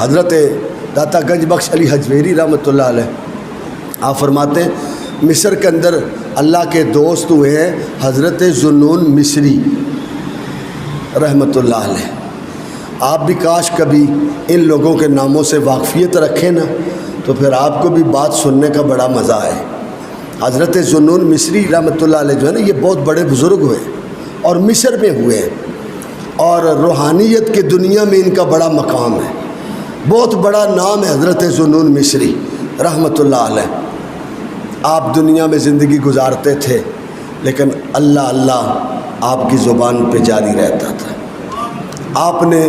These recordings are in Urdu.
حضرت داتا گنج بخش علی حجویری رحمۃ اللہ علیہ آپ فرماتے ہیں مصر کے اندر اللہ کے دوست ہوئے ہیں حضرت ذوالنون مصری رحمۃ اللہ علیہ. آپ بھی کاش کبھی ان لوگوں کے ناموں سے واقفیت رکھیں نا تو پھر آپ کو بھی بات سننے کا بڑا مزہ آئے. حضرت ذوالنون مصری رحمۃ اللہ علیہ جو ہے نا یہ بہت بڑے بزرگ ہوئے اور مصر میں ہوئے ہیں اور روحانیت کی دنیا میں ان کا بڑا مقام ہے. بہت بڑا نام ہے حضرت ذوالنون مصری رحمۃ اللہ علیہ. آپ دنیا میں زندگی گزارتے تھے لیکن اللہ اللہ آپ کی زبان پہ جاری رہتا تھا. آپ نے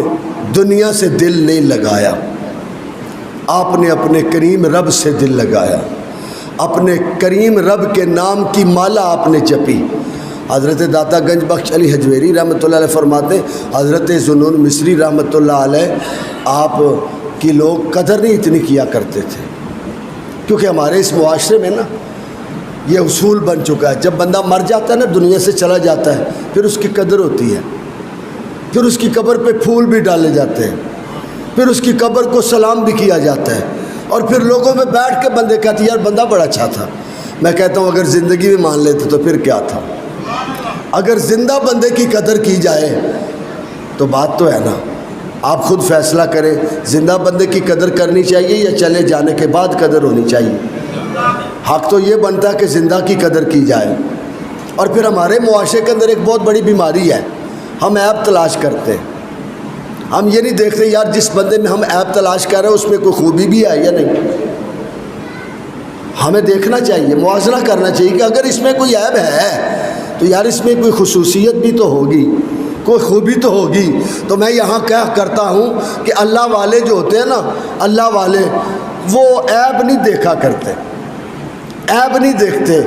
دنیا سے دل نہیں لگایا, آپ نے اپنے کریم رب سے دل لگایا, اپنے کریم رب کے نام کی مالا آپ نے جپی. حضرت داتا گنج بخش علی حجویری رحمۃ اللہ علیہ فرماتے حضرت ذوالنون مصری رحمۃ اللہ علیہ آپ کی لوگ قدر نہیں اتنی کیا کرتے تھے, کیونکہ ہمارے اس معاشرے میں نا یہ اصول بن چکا ہے جب بندہ مر جاتا ہے نا دنیا سے چلا جاتا ہے پھر اس کی قدر ہوتی ہے, پھر اس کی قبر پہ پھول بھی ڈالے جاتے ہیں, پھر اس کی قبر کو سلام بھی کیا جاتا ہے اور پھر لوگوں میں بیٹھ کے بندے کہتے ہیں یار بندہ بڑا اچھا تھا. میں کہتا ہوں اگر زندگی میں مان لیتے تو پھر کیا تھا. اگر زندہ بندے کی قدر کی جائے تو بات تو ہے نا. آپ خود فیصلہ کریں زندہ بندے کی قدر کرنی چاہیے یا چلے جانے کے بعد قدر ہونی چاہیے. حق تو یہ بنتا ہے کہ زندہ کی قدر کی جائے. اور پھر ہمارے معاشرے کے اندر ایک بہت بڑی بیماری ہے, ہم عیب تلاش کرتے ہیں. ہم یہ نہیں دیکھتے یار جس بندے میں ہم عیب تلاش کر رہے ہیں اس میں کوئی خوبی بھی ہے یا نہیں. ہمیں دیکھنا چاہیے, موازنہ کرنا چاہیے کہ اگر اس میں کوئی عیب ہے تو یار اس میں کوئی خصوصیت بھی تو ہوگی, کوئی خوبی تو ہوگی. تو میں یہاں کیا کرتا ہوں کہ اللہ والے جو ہوتے ہیں نا, اللہ والے وہ عیب نہیں دیکھا کرتے, عیب نہیں دیکھتے,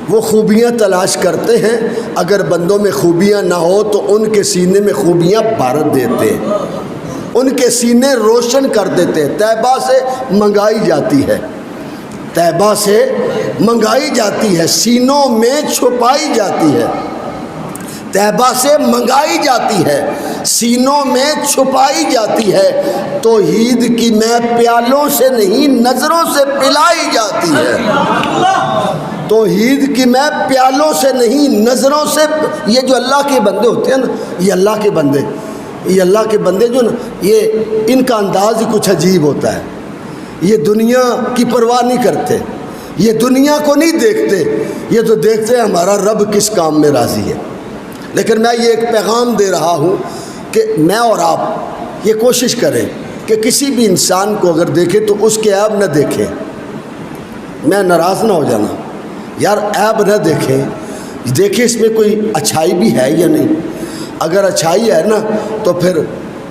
وہ خوبیاں تلاش کرتے ہیں. اگر بندوں میں خوبیاں نہ ہو تو ان کے سینے میں خوبیاں بھر دیتے ہیں, ان کے سینے روشن کر دیتے ہیں. طیبہ سے منگائی جاتی ہے, طیبہ سے منگائی جاتی ہے, سینوں میں چھپائی جاتی ہے. طیبہ سے منگائی جاتی ہے, سینوں میں چھپائی جاتی ہے. توحید کی میں پیالوں سے نہیں نظروں سے پلائی جاتی ہے. توحید کی میں پیالوں سے نہیں نظروں سے. یہ جو اللہ کے بندے ہوتے ہیں نا, یہ اللہ کے بندے, یہ اللہ کے بندے جو نا یہ ان کا انداز ہی کچھ عجیب ہوتا ہے. یہ دنیا کی پرواہ نہیں کرتے, یہ دنیا کو نہیں دیکھتے, یہ تو دیکھتے ہیں ہمارا رب کس کام میں راضی ہے. لیکن میں یہ ایک پیغام دے رہا ہوں کہ میں اور آپ یہ کوشش کریں کہ کسی بھی انسان کو اگر دیکھیں تو اس کے عیب نہ دیکھیں. میں ناراض نہ ہو جانا, یار عیب نہ دیکھیں, دیکھیں اس میں کوئی اچھائی بھی ہے یا نہیں. اگر اچھائی ہے نا تو پھر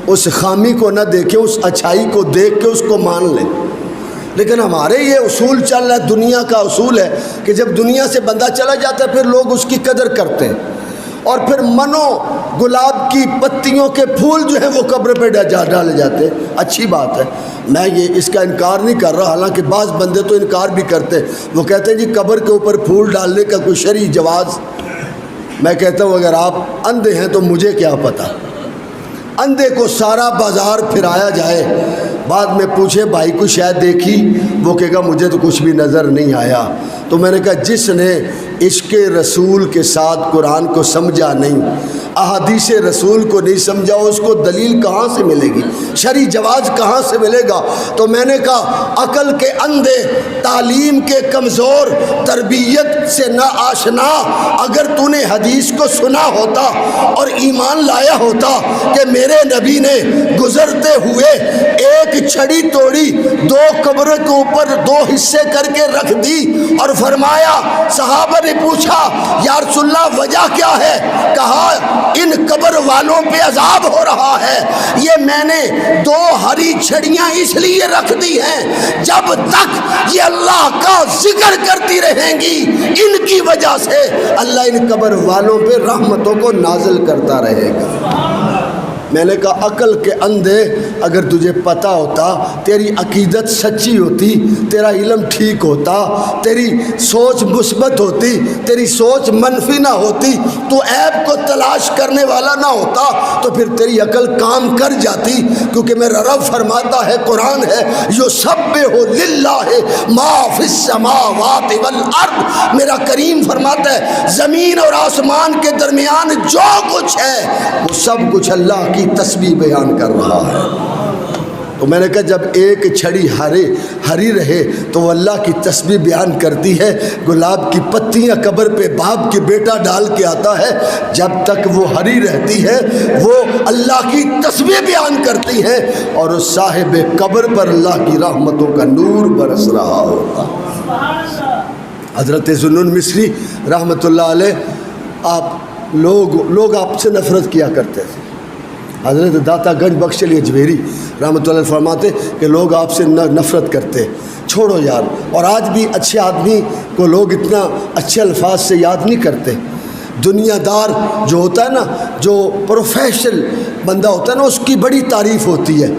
اس خامی کو نہ دیکھیں, اس اچھائی کو دیکھ کے اس کو مان لیں. لیکن ہمارے یہ اصول چل رہا ہے, دنیا کا اصول ہے کہ جب دنیا سے بندہ چلا جاتا ہے پھر لوگ اس کی قدر کرتے ہیں اور پھر منو گلاب کی پتیوں کے پھول جو ہیں وہ قبر پہ ڈالے جاتے ہیں. اچھی بات ہے, میں یہ اس کا انکار نہیں کر رہا, حالانکہ بعض بندے تو انکار بھی کرتے ہیں. وہ کہتے ہیں جی قبر کے اوپر پھول ڈالنے کا کوئی شرعی جواز. میں کہتا ہوں اگر آپ اندھے ہیں تو مجھے کیا پتہ. اندھے کو سارا بازار پھرایا جائے, بعد میں پوچھے بھائی کو شاید دیکھی, وہ کہے گا مجھے تو کچھ بھی نظر نہیں آیا. تو میں نے کہا جس نے عشق رسول کے ساتھ قرآن کو سمجھا نہیں, احادیث رسول کو نہیں سمجھا, اس کو دلیل کہاں سے ملے گی, شرعی جواز کہاں سے ملے گا. تو میں نے کہا عقل کے اندھے, تعلیم کے کمزور, تربیت سے نا آشنا, اگر تو نے حدیث کو سنا ہوتا اور ایمان لایا ہوتا کہ میرے نبی نے گزرتے ہوئے ایک چھڑی توڑی, دو قبروں کے اوپر دو حصے کر کے رکھ دی اور فرمایا, صحابہ نے پوچھا یا رسول اللہ وجہ کیا ہے, کہا ان قبر والوں پہ عذاب ہو رہا ہے. یہ میں نے دو ہری چھڑیاں اس لیے رکھ دی ہیں جب تک یہ اللہ کا ذکر کرتی رہیں گی, ان کی وجہ سے اللہ ان قبر والوں پہ رحمتوں کو نازل کرتا رہے گا. میں نے کہا عقل کے اندھے اگر تجھے پتہ ہوتا، تیری عقیدت سچی ہوتی، تیرا علم ٹھیک ہوتا، تیری سوچ مثبت ہوتی، تیری سوچ منفی نہ ہوتی، تو عیب کو تلاش کرنے والا نہ ہوتا، تو پھر تیری عقل کام کر جاتی، کیونکہ میرا رب فرماتا ہے، قرآن ہے، یسبح للہ ما فی السماوات والارض، میرا کریم فرماتا ہے زمین اور آسمان کے درمیان جو کچھ ہے وہ سب کچھ اللہ کی تسبیح بیان کر رہا ہے۔ تو میں نے کہا جب ایک چھڑی ہری رہے تو وہ اللہ کی تسبیح بیان کرتی ہے، گلاب کی پتیاں قبر پہ باپ کی بیٹا ڈال کے آتا ہے، جب تک وہ ہری رہتی ہے وہ اللہ کی تسبیح بیان کرتی ہے، اور اس صاحب قبر پر اللہ کی رحمتوں کا نور برس رہا ہوتا۔ حضرت ذوالنون مصری رحمۃ اللہ علیہ، آپ لوگ آپ سے نفرت کیا کرتے تھے۔ حضرت داتا گنج بخش علی اجمیری رحمۃ اللہ فرماتے کہ لوگ آپ سے نفرت کرتے، چھوڑو یار، اور آج بھی اچھے آدمی کو لوگ اتنا اچھے الفاظ سے یاد نہیں کرتے۔ دنیا دار جو ہوتا ہے نا، جو پروفیشنل بندہ ہوتا ہے نا، اس کی بڑی تعریف ہوتی ہے،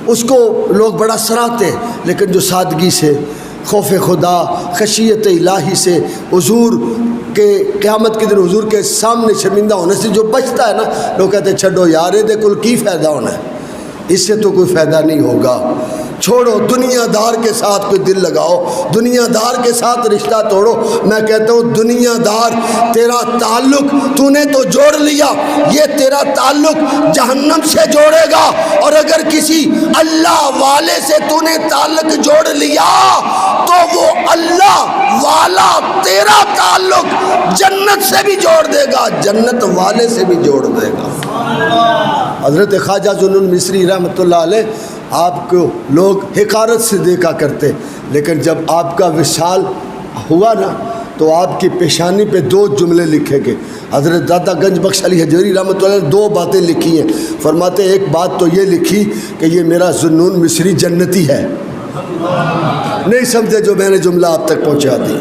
اس کو لوگ بڑا سراہتے، لیکن جو سادگی سے، خوف خدا، خشیت الہی سے، حضور کے قیامت کے دن حضور کے سامنے شرمندہ ہونے سے جو بچتا ہے نا، لوگ کہتے ہیں چھڈو یار دے کل کی فائدہ ہونا ہے، اس سے تو کوئی فائدہ نہیں ہوگا، چھوڑو، دنیا دار کے ساتھ کوئی دل لگاؤ، دنیا دار کے ساتھ رشتہ توڑو۔ میں کہتا ہوں دنیا دار تیرا تعلق تو نے تو جوڑ لیا، یہ تیرا تعلق جہنم سے جوڑے گا، اور اگر کسی اللہ والے سے تو نے تعلق جوڑ لیا تو وہ اللہ والا تیرا تعلق جنت سے بھی جوڑ دے گا، جنت والے سے بھی جوڑ دے گا۔ حضرت خواجہ ذوالنون مصری رحمۃ اللہ علیہ، آپ کو لوگ حقارت سے دیکھا کرتے، لیکن جب آپ کا وصال ہوا نا تو آپ کی پیشانی پہ 2 جملے لکھے گئے۔ حضرت داتا گنج بخش علی اجمیری رحمۃ اللہ نے 2 باتیں لکھی ہیں، فرماتے ایک بات تو یہ لکھی کہ یہ میرا ذوالنون مصری جنتی ہے۔ نہیں سمجھے جو میں نے جملہ آپ تک پہنچا دی،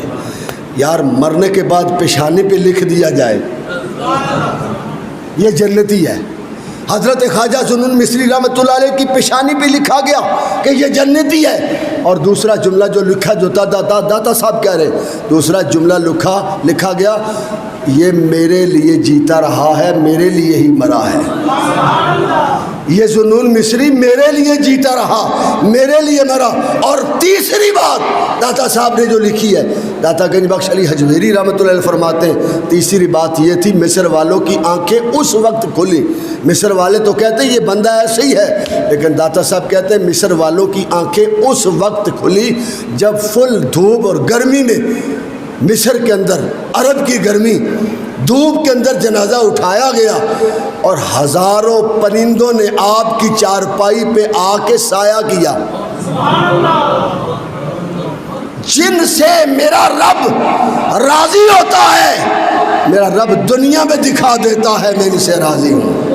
یار مرنے کے بعد پیشانی پہ لکھ دیا جائے یہ جنتی ہے۔ حضرت خواجہ ذوالنون مصری رحمۃ اللہ علیہ کی پیشانی پہ لکھا گیا کہ یہ جنتی ہے، اور دوسرا جملہ جو لکھا جو داتا صاحب کہہ رہے، دوسرا جملہ لکھا گیا یہ میرے لیے جیتا رہا ہے، میرے لیے ہی مرا ہے۔ یہ ذوالنون مصری میرے لیے جیتا رہا، میرے لیے مرا۔ اور تیسری بات داتا صاحب نے جو لکھی ہے، داتا گنج بخش علی اجمیری رحمۃ اللہ علیہ فرماتے ہیں تیسری بات یہ تھی، مصر والوں کی آنکھیں اس وقت کھلی۔ مصر والے تو کہتے ہیں یہ بندہ ایسے ہی ہے، لیکن داتا صاحب کہتے ہیں مصر والوں کی آنکھیں اس وقت کھلی جب فل دھوپ اور گرمی میں مصر کے اندر، عرب کی گرمی، دھوپ کے اندر جنازہ اٹھایا گیا، اور ہزاروں پرندوں نے آپ کی چارپائی پہ آ کے سایہ کیا۔ جن سے میرا رب راضی ہوتا ہے، میرا رب دنیا میں دکھا دیتا ہے میں ان سے راضی ہوں۔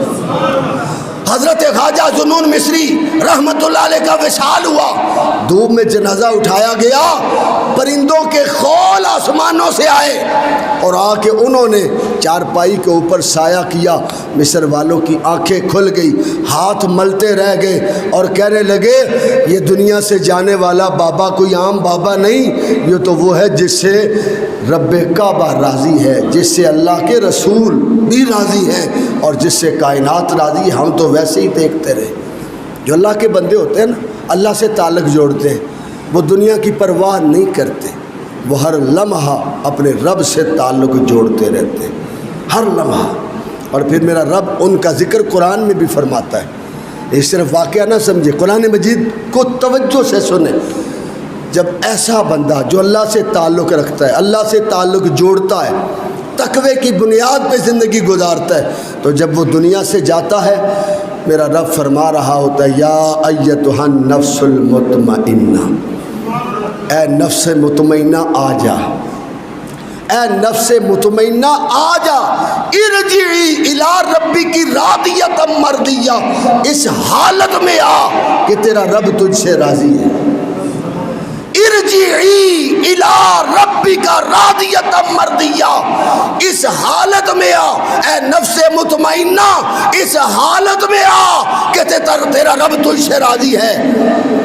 حضرت خواجہ ذوالنون مصری رحمت اللہ علیہ کا وصال ہوا، دھوپ میں جنازہ اٹھایا گیا، پرندوں کے خول آسمانوں سے آئے اور آ کے انہوں نے چارپائی کے اوپر سایہ کیا۔ مصر والوں کی آنکھیں کھل گئی، ہاتھ ملتے رہ گئے اور کہنے لگے یہ دنیا سے جانے والا بابا کوئی عام بابا نہیں، یہ تو وہ ہے جس سے رب کعبہ راضی ہے، جس سے اللہ کے رسول بھی راضی ہیں، اور جس سے کائنات راضی ہے۔ ہم تو ویسے ہی دیکھتے رہے۔ جو اللہ کے بندے ہوتے ہیں نا، اللہ سے تعلق جوڑتے ہیں، وہ دنیا کی پرواہ نہیں کرتے، وہ ہر لمحہ اپنے رب سے تعلق جوڑتے رہتے ہیں، ہر لمحہ۔ اور پھر میرا رب ان کا ذکر قرآن میں بھی فرماتا ہے، یہ صرف واقعہ نہ سمجھے، قرآن مجید کو توجہ سے سنیں۔ جب ایسا بندہ جو اللہ سے تعلق رکھتا ہے، اللہ سے تعلق جوڑتا ہے، تقوی کی بنیاد پہ زندگی گزارتا ہے، تو جب وہ دنیا سے جاتا ہے، میرا رب فرما رہا ہوتا ہے یا ایتھا النفس المطمئنہ، اے نفس مطمئنہ آ جا، اے نفس مطمئنہ آ جا، ارجعی الی ربک راضیۃ مرضیہ، اس حالت میں آ کہ تیرا رب تجھ سے راضی ہے۔ ارجعی ارجعی الی ربک راضیۃ مرضیہ، اس حالت میں آ اے نفس مطمئنہ، اس حالت میں آ کہ تیرا رب تجھ سے راضی ہے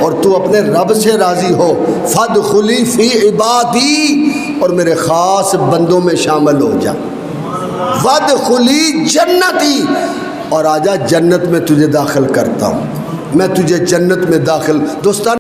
اور تو اپنے رب سے راضی ہو۔ فادخلی فی عبادی، اور میرے خاص بندوں میں شامل ہو جا۔ وادخلی جنتی، اور آجا جنت میں تجھے داخل کرتا ہوں، میں تجھے جنت میں داخل۔ دوستان